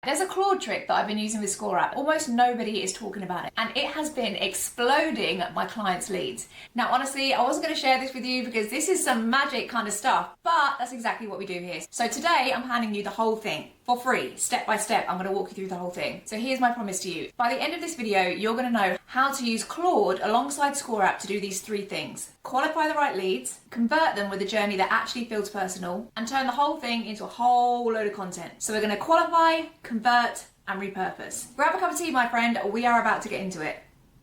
There's a Claude trick that I've been using with ScoreApp. Almost nobody is talking about it, and it has been exploding my clients' leads. Now, honestly, I wasn't going to share this with you because this is some magic kind of stuff, but that's exactly what we do here. So today I'm handing you the whole thing for free, step by step. I'm going to walk you through the whole thing. So here's my promise to you. By the end of this video, you're going to know how to use Claude alongside ScoreApp to do these three things: qualify the right leads, convert them with a journey that actually feels personal, and turn the whole thing into a whole load of content. So we're going to qualify, convert, and repurpose. Grab a cup of tea, my friend. We are about to get into it.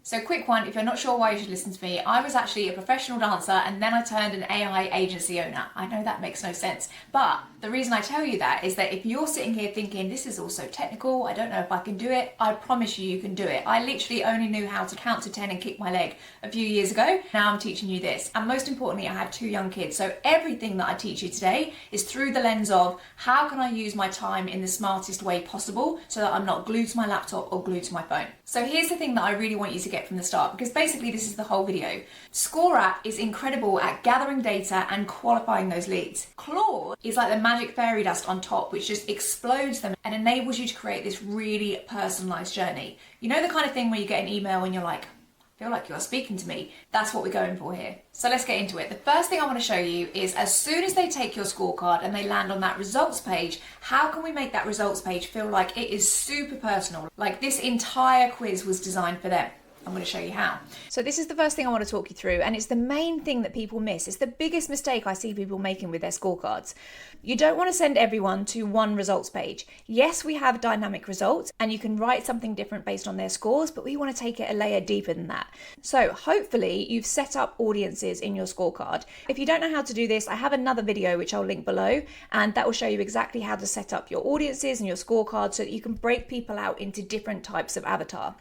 So quick one, if you're not sure why you should listen to me, I was actually a professional dancer and then I turned an AI agency owner. I know that makes no sense, but the reason I tell you that is that if you're sitting here thinking, this is all so technical, I don't know if I can do it, I promise you can do it. I literally only knew how to count to 10 and kick my leg a few years ago. Now I'm teaching you this. And most importantly, I have 2 young kids. So everything that I teach you today is through the lens of how can I use my time in the smartest way possible so that I'm not glued to my laptop or glued to my phone. So here's the thing that I really want you to get from the start, because basically this is the whole video. ScoreApp is incredible at gathering data and qualifying those leads. Claude is like the magic fairy dust on top, which just explodes them and enables you to create this really personalized journey. You know, the kind of thing where you get an email and you're like, I feel like you're speaking to me. That's what we're going for here. So let's get into it. The first thing I want to show you is as soon as they take your scorecard and they land on that results page, how can we make that results page feel like it is super personal? Like this entire quiz was designed for them. I'm going to show you how. So this is the first thing I want to talk you through, and it's the main thing that people miss. It's the biggest mistake I see people making with their scorecards. You don't want to send everyone to one results page. Yes, we have dynamic results and you can write something different based on their scores, but we want to take it a layer deeper than that. So hopefully you've set up audiences in your scorecard. If you don't know how to do this, I have another video which I'll link below, and that will show you exactly how to set up your audiences and your scorecard so that you can break people out into different types of avatar.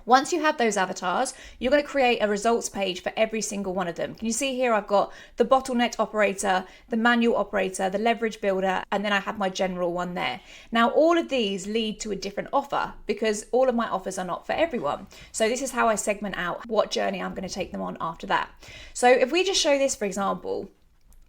Once you have those avatars, you're going to create a results page for every single one of them. Can you see here I've got the bottleneck operator, the manual operator, the leverage builder, and then I have my general one there. Now all of these lead to a different offer because all of my offers are not for everyone. So this is how I segment out what journey I'm going to take them on after that. So if we just show this, for example,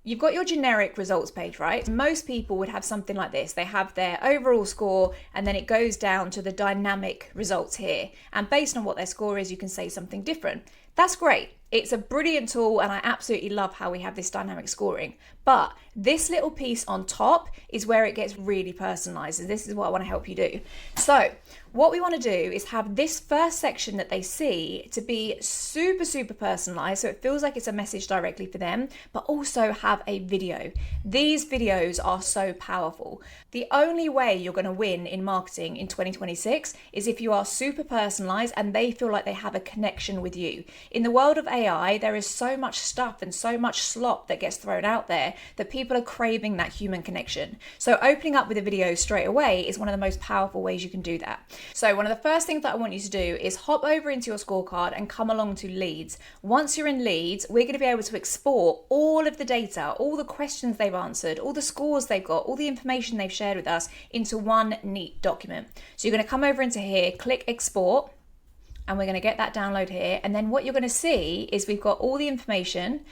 you've got your generic results page, right? Most people would have something like this. They have their overall score and then it goes down to the dynamic results here. And based on what their score is, you can say something different. That's great. It's a brilliant tool and I absolutely love how we have this dynamic scoring. But this little piece on top is where it gets really personalized. And this is what I want to help you do. So what we want to do is have this first section that they see to be super, super personalized. So it feels like it's a message directly for them, but also have a video. These videos are so powerful. The only way you're going to win in marketing in 2026 is if you are super personalized and they feel like they have a connection with you. In the world of AI, there is so much stuff and so much slop that gets thrown out there that people are craving that human connection. So opening up with a video straight away is one of the most powerful ways you can do that. So one of the first things that I want you to do is hop over into your scorecard and come along to leads. Once you're in leads, we're going to be able to export all of the data, all the questions they've answered, all the scores they've got, all the information they've shared with us into one neat document. So you're going to come over into here, click export, and we're going to get that download here. And then what you're going to see is we've got all the information,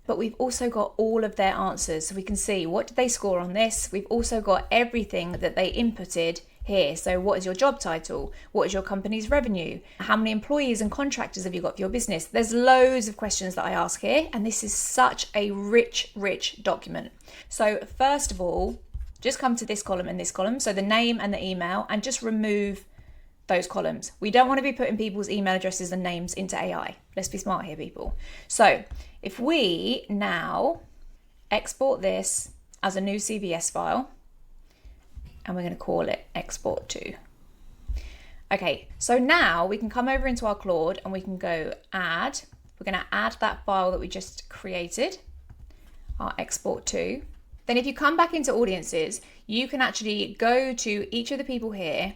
but we've also got all of their answers. So we can see what did they score on this. We've also got everything that they inputted here. So what is your job title? What is your company's revenue? How many employees and contractors have you got for your business? There's loads of questions that I ask here, and this is such a rich, rich document. So first of all, just come to this column and this column. So the name and the email, and just remove those columns. We don't want to be putting people's email addresses and names into AI. Let's be smart here, people. So if we now export this as a new CVS file, and we're going to call it export to. Okay, so now we can come over into our Claude and we can go add. We're going to add that file that we just created, our export to. Then if you come back into audiences, you can actually go to each of the people here,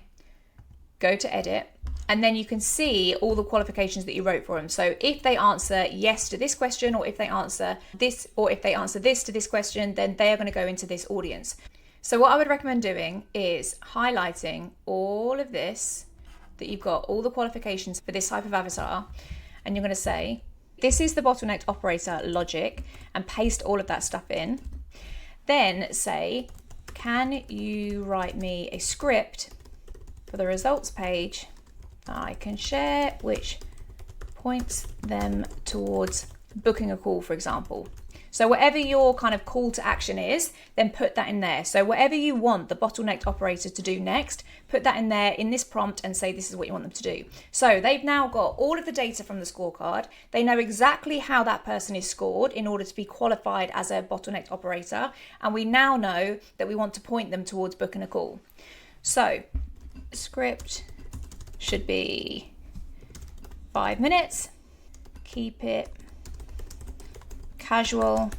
go to edit, and then you can see all the qualifications that you wrote for them. So if they answer yes to this question, or if they answer this, or if they answer this to this question, then they are going to go into this audience. So what I would recommend doing is highlighting all of this, that you've got all the qualifications for this type of avatar, and you're going to say, this is the bottleneck operator logic, and paste all of that stuff in. Then say, can you write me a script for the results page that I can share, which points them towards booking a call, for example. So whatever your kind of call to action is, then put that in there. So whatever you want the bottleneck operator to do next, put that in there in this prompt and say this is what you want them to do. So they've now got all of the data from the scorecard. They know exactly how that person is scored in order to be qualified as a bottleneck operator. And we now know that we want to point them towards booking a call. So script should be 5 minutes. Keep it casual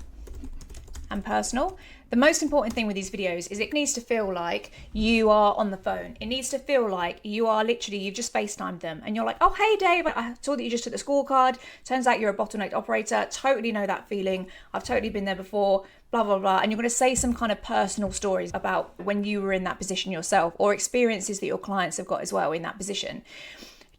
and personal. The most important thing with these videos is it needs to feel like you are on the phone. It needs to feel like you are literally, you've just FaceTimed them and you're like, oh, hey Dave, I saw that you just took the scorecard. Turns out you're a bottleneck operator. Totally know that feeling. I've totally been there before, blah, blah, blah. And you're going to say some kind of personal stories about when you were in that position yourself, or experiences that your clients have got as well in that position.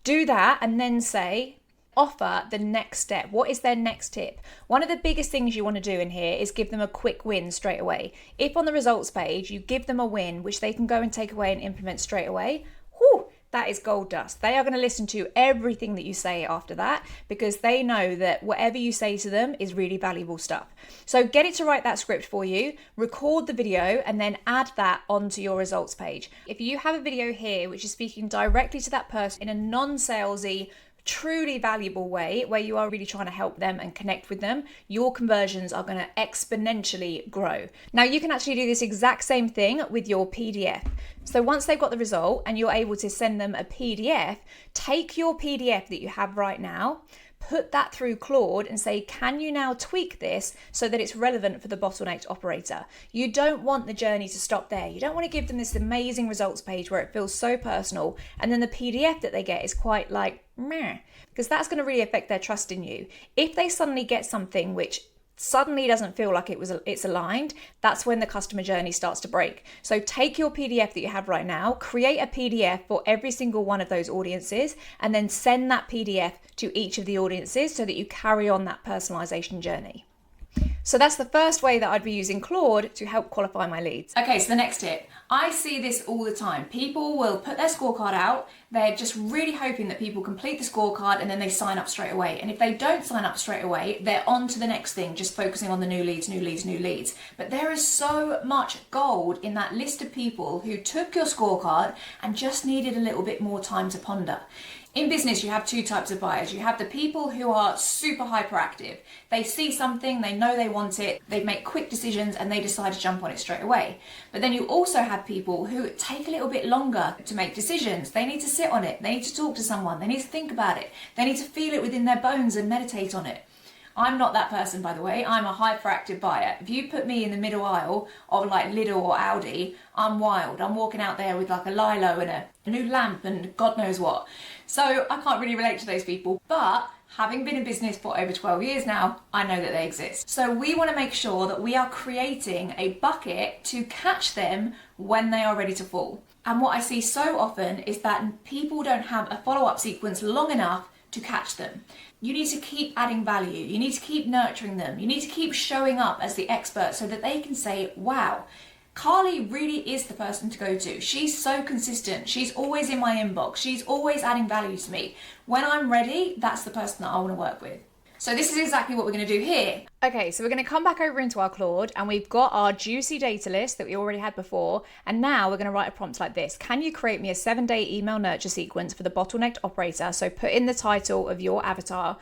Do that and then say, offer the next step. What is their next tip? One of the biggest things you want to do in here is give them a quick win straight away. If on the results page you give them a win which they can go and take away and implement straight away, whew, that is gold dust. They are going to listen to everything that you say after that because they know that whatever you say to them is really valuable stuff. So get it to write that script for you, record the video, and then add that onto your results page. If you have a video here which is speaking directly to that person in a non-salesy, truly valuable way where you are really trying to help them and connect with them, your conversions are going to exponentially grow. Now you can actually do this exact same thing with your PDF. So once they've got the result and you're able to send them a PDF, take your PDF that you have right now, put that through Claude and say, can you now tweak this so that it's relevant for the bottleneck operator? You don't want the journey to stop there. You don't want to give them this amazing results page where it feels so personal and then the PDF that they get is quite like meh, because that's going to really affect their trust in you. If they suddenly get something which suddenly doesn't feel like it's aligned, that's when the customer journey starts to break. So take your PDF that you have right now, create a PDF for every single one of those audiences, and then send that PDF to each of the audiences so that you carry on that personalization journey. So that's the first way that I'd be using Claude to help qualify my leads. Okay, so the next tip. I see this all the time. People will put their scorecard out. They're just really hoping that people complete the scorecard and then they sign up straight away. And if they don't sign up straight away, they're on to the next thing, just focusing on the new leads, new leads, new leads. But there is so much gold in that list of people who took your scorecard and just needed a little bit more time to ponder. In business, you have two types of buyers. You have the people who are super hyperactive. They see something, they know they want it, they make quick decisions and they decide to jump on it straight away. But then you also have people who take a little bit longer to make decisions. They need to sit on it, they need to talk to someone, they need to think about it, they need to feel it within their bones and meditate on it. I'm not that person, by the way. I'm a hyperactive buyer. If you put me in the middle aisle of like Lidl or Aldi, I'm wild. I'm walking out there with like a Lilo and a new lamp and God knows what. So I can't really relate to those people. But having been in business for over 12 years now, I know that they exist. So we want to make sure that we are creating a bucket to catch them when they are ready to fall. And what I see so often is that people don't have a follow-up sequence long enough to catch them. You need to keep adding value. You need to keep nurturing them. You need to keep showing up as the expert so that they can say, wow, Carly really is the person to go to. She's so consistent. She's always in my inbox. She's always adding value to me. When I'm ready, that's the person that I want to work with. So this is exactly what we're going to do here. Okay, so we're going to come back over into our Claude and we've got our juicy data list that we already had before. And now we're going to write a prompt like this. Can you create me a 7-day email nurture sequence for the bottlenecked operator? So put in the title of your avatar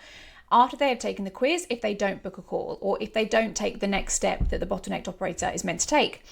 after they have taken the quiz, if they don't book a call or if they don't take the next step that the bottlenecked operator is meant to take.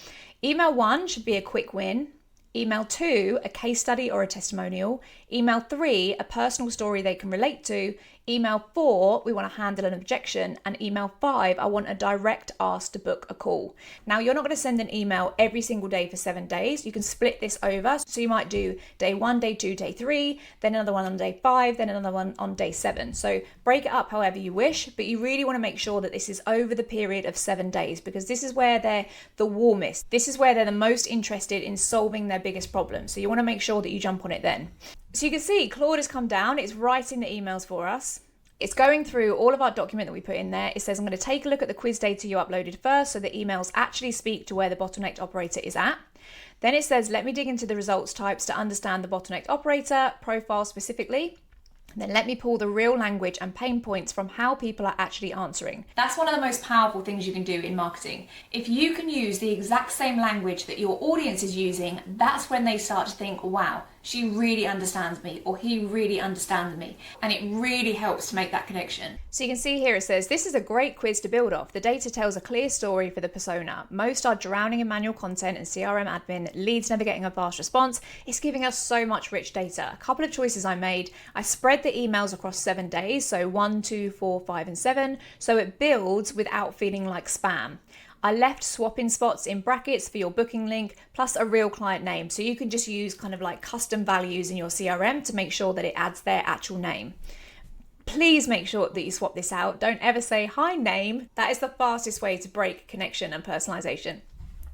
Email 1 should be a quick win. Email 2, a case study or a testimonial. Email 3, a personal story they can relate to. Email 4, we want to handle an objection. And email 5, I want a direct ask to book a call. Now, you're not going to send an email every single day for 7 days. You can split this over. So you might do day 1, day 2, day 3, then another one on day 5, then another one on day 7. So break it up however you wish, but you really want to make sure that this is over the period of 7 days because this is where they're the warmest. This is where they're the most interested in solving their biggest problem. So you want to make sure that you jump on it then. So you can see Claude has come down, it's writing the emails for us. It's going through all of our document that we put in there. It says, I'm going to take a look at the quiz data you uploaded first so the emails actually speak to where the bottlenecked operator is at. Then it says, let me dig into the results types to understand the bottlenecked operator profile specifically. And then let me pull the real language and pain points from how people are actually answering. That's one of the most powerful things you can do in marketing. If you can use the exact same language that your audience is using, that's when they start to think, wow, she really understands me, or he really understands me. And it really helps to make that connection. So you can see here it says, this is a great quiz to build off. The data tells a clear story for the persona. Most are drowning in manual content and CRM admin, leads never getting a fast response. It's giving us so much rich data. A couple of choices I made. I spread the emails across 7 days, so 1, 2, 4, 5, and 7, so it builds without feeling like spam. I left swap-in spots in brackets for your booking link, plus a real client name, so you can just use kind of like custom values in your CRM to make sure that it adds their actual name. Please make sure that you swap this out. Don't ever say, hi name. That is the fastest way to break connection and personalization.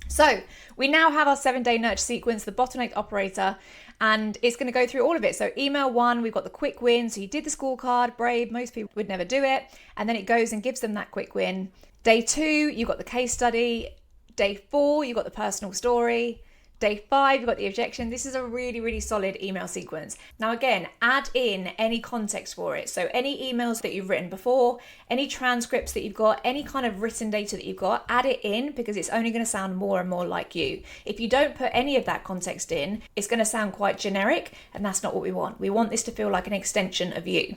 So we now have our 7-day nurture sequence, the bottleneck operator, and it's going to go through all of it. So email 1, we've got the quick win. So you did the scorecard, brave, most people would never do it. And then it goes and gives them that quick win. Day 2, you've got the case study. Day 4, you've got the personal story. Day 5, you've got the objection. This is a really, really solid email sequence. Now again, add in any context for it. So any emails that you've written before, any transcripts that you've got, any kind of written data that you've got, add it in because it's only going to sound more and more like you. If you don't put any of that context in, it's going to sound quite generic, and that's not what we want. We want this to feel like an extension of you.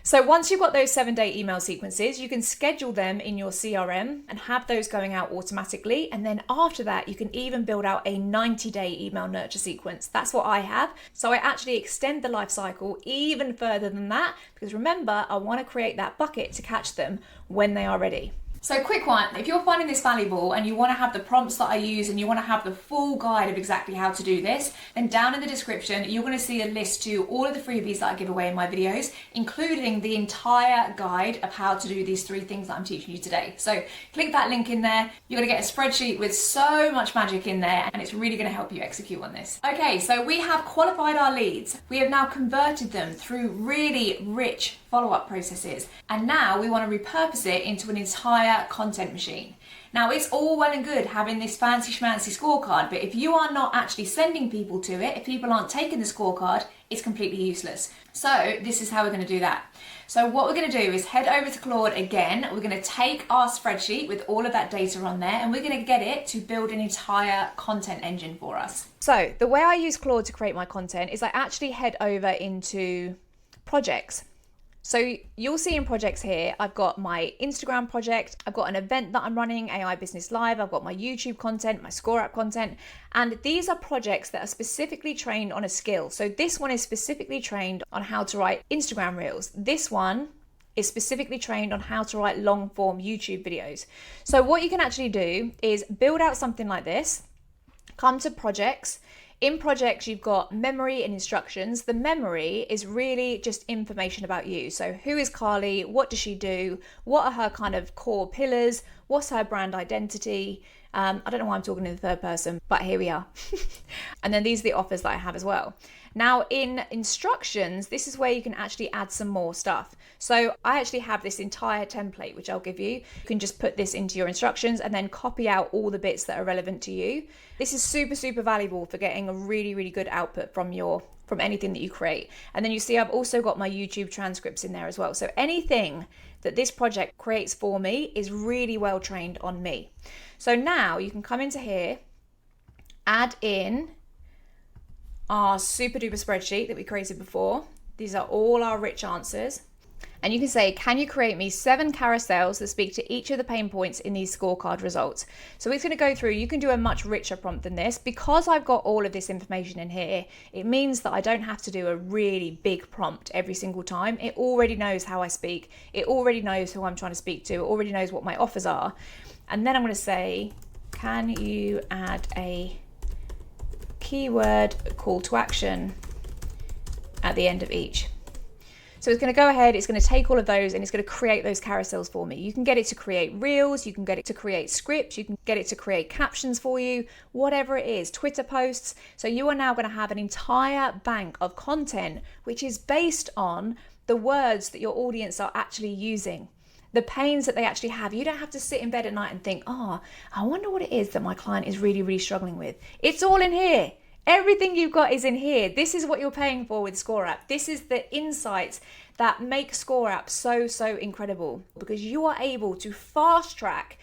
So once you've got those 7-day email sequences, you can schedule them in your CRM and have those going out automatically. And then after that, you can even build out a 90-day email nurture sequence. That's what I have. So I actually extend the life cycle even further than that, because remember, I want to create that bucket to catch them when they are ready. So quick one, if you're finding this valuable and you want to have the prompts that I use and you want to have the full guide of exactly how to do this, then down in the description, you're going to see a list to all of the freebies that I give away in my videos, including the entire guide of how to do these 3 things that I'm teaching you today. So click that link in there. You're going to get a spreadsheet with so much magic in there, and it's really going to help you execute on this. Okay, so we have qualified our leads. We have now converted them through really rich follow-up processes. And now we want to repurpose it into an entire content machine. Now it's all well and good having this fancy schmancy scorecard, but if you are not actually sending people to it, if people aren't taking the scorecard, it's completely useless. So this is how we're going to do that. So what we're going to do is head over to Claude again. We're going to take our spreadsheet with all of that data on there, and we're going to get it to build an entire content engine for us. So the way I use Claude to create my content is I actually head over into projects. So you'll see in projects here, I've got my Instagram project, I've got an event that I'm running, AI Business Live, I've got my YouTube content, my ScoreApp content, and these are projects that are specifically trained on a skill. So this one is specifically trained on how to write Instagram Reels. This one is specifically trained on how to write long form YouTube videos. So what you can actually do is build out something like this, come to projects. In projects, you've got memory and instructions. The memory is really just information about you. So who is Carly? What does she do? What are her kind of core pillars? What's her brand identity? I don't know why I'm talking in the third person, but here we are. And then these are the offers that I have as well. Now in instructions, this is where you can actually add some more stuff. So I actually have this entire template, which I'll give you. You can just put this into your instructions and then copy out all the bits that are relevant to you. This is super, super valuable for getting a really, really good output from anything that you create. And then you see I've also got my YouTube transcripts in there as well. So anything that this project creates for me is really well trained on me. So now you can come into here, add in our super duper spreadsheet that we created before. These are all our rich answers. And you can say, can you create me 7 carousels that speak to each of the pain points in these scorecard results? So it's going to go through, you can do a much richer prompt than this. Because I've got all of this information in here, it means that I don't have to do a really big prompt every single time. It already knows how I speak. It already knows who I'm trying to speak to. It already knows what my offers are. And then I'm going to say, can you add a keyword call to action at the end of each? So it's going to go ahead, it's going to take all of those and it's going to create those carousels for me. You can get it to create reels, you can get it to create scripts, you can get it to create captions for you, whatever it is, Twitter posts. So you are now going to have an entire bank of content which is based on the words that your audience are actually using, the pains that they actually have. You don't have to sit in bed at night and think, oh, I wonder what it is that my client is really, really struggling with. It's all in here. Everything you've got is in here. This is what you're paying for with ScoreApp. This is the insights that make ScoreApp so, so incredible, because you are able to fast track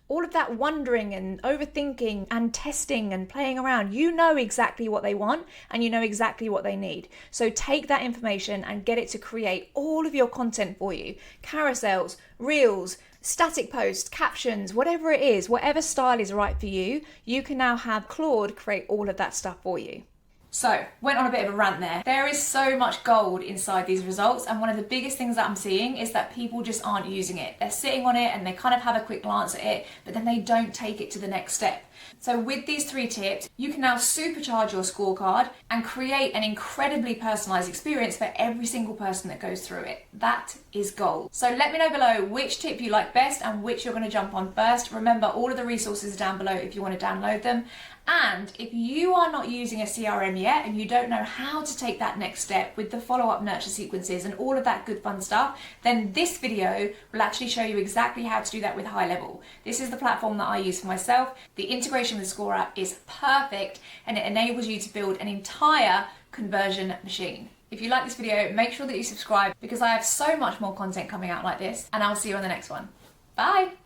all of that wondering and overthinking and testing and playing around. You know exactly what they want and you know exactly what they need. So take that information and get it to create all of your content for you. Carousels, reels, static posts, captions, whatever it is, whatever style is right for you, you can now have Claude create all of that stuff for you. So, went on a bit of a rant there. There is so much gold inside these results, and one of the biggest things that I'm seeing is that people just aren't using it. They're sitting on it and they kind of have a quick glance at it, but then they don't take it to the next step. So with these 3 tips, you can now supercharge your scorecard and create an incredibly personalized experience for every single person that goes through it. That is gold. So let me know below which tip you like best and which you're going to jump on first. Remember, all of the resources are down below if you want to download them. And if you are not using a CRM yet and you don't know how to take that next step with the follow-up nurture sequences and all of that good fun stuff, then this video will actually show you exactly how to do that with High Level. This is the platform that I use for myself. The integration with ScoreApp is perfect and it enables you to build an entire conversion machine. If you like this video, make sure that you subscribe because I have so much more content coming out like this, and I'll see you on the next one. Bye!